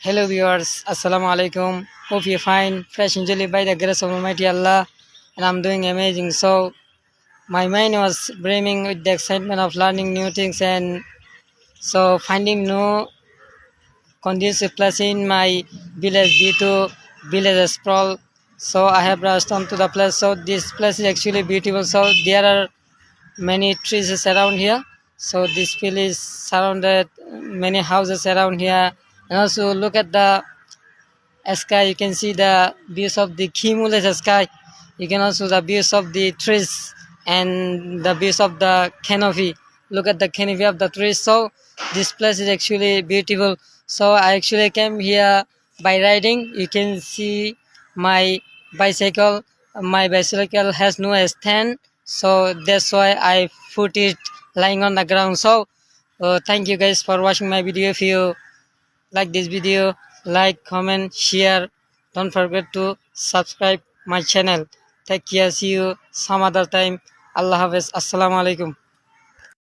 Hello viewers, Assalamu alaikum. Hope you're fine, fresh and jolly by the grace of Almighty Allah, and I'm doing amazing. So my mind was brimming with the excitement of learning new things and so finding new conducive place in my village due to village sprawl. So I have rushed on to the place. So this place is actually beautiful. So there are many trees around here. So this field is surrounded many houses around here, and also look at the sky. You can see the views of the cumulus sky. You can also the views of the trees and the views of the canopy. Look at the canopy of the trees. So this place is actually beautiful. So I actually came here by riding. You can see my bicycle. My bicycle has no stand, so that's why I put it lying on the ground. So thank you guys for watching my video. If you like this video, like, comment, share. Don't forget to subscribe my channel. Take care. See you some other time. Allah Hafiz. Assalamu alaikum.